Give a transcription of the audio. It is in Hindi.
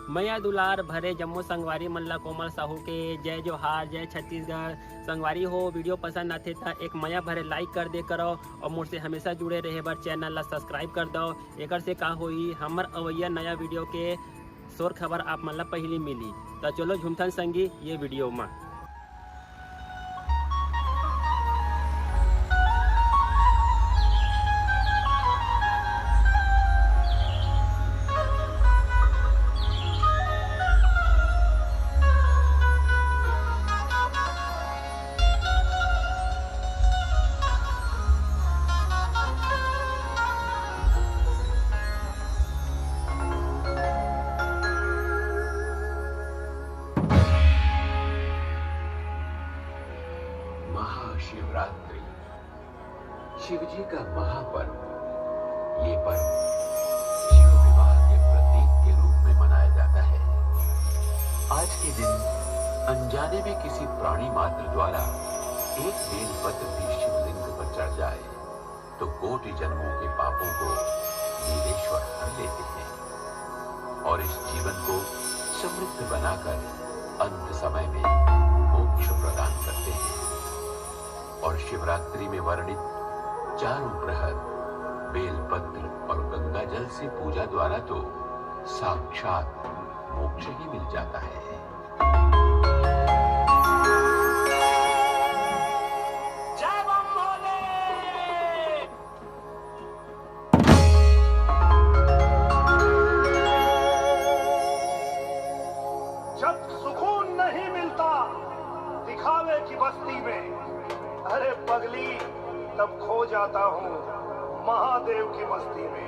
मैया दुलार भरे जम्मू संगवारी मल्ला कोमल साहू के जय जोहार, जय छत्तीसगढ़। संगवारी हो वीडियो पसंद आते तो एक मैया भरे लाइक कर दे करो और मुझसे हमेशा जुड़े रहे बर चैनल ला सब्सक्राइब कर दो। एक से का होई हमर अवैया नया वीडियो के शोर खबर आप मन ला पहली मिली। तो चलो झुमथन संगी ये वीडियो में। महाशिवरात्रि शिवजी का महापर्व। ये पर्व शिव विवाह के प्रतीक के रूप में मनाया जाता है। आज के दिन अनजाने में किसी प्राणी मात्र द्वारा एक बेल पत्र भी शिवलिंग पर चढ़ जाए तो कोटि जन्मों के पापों को नीलेश्वर हर लेते हैं और इस जीवन को समृद्ध बनाकर अंत समय में मोक्ष प्रदान करते हैं। और शिवरात्रि में वर्णित चारों प्रहर बेलपत्र और गंगा जल से पूजा द्वारा तो साक्षात मोक्ष ही मिल जाता है। जय बम भोले। जब सुकून नहीं मिलता दिखावे की बस्ती में, अरे पगली तब खो जाता हूँ महादेव की मस्ती में।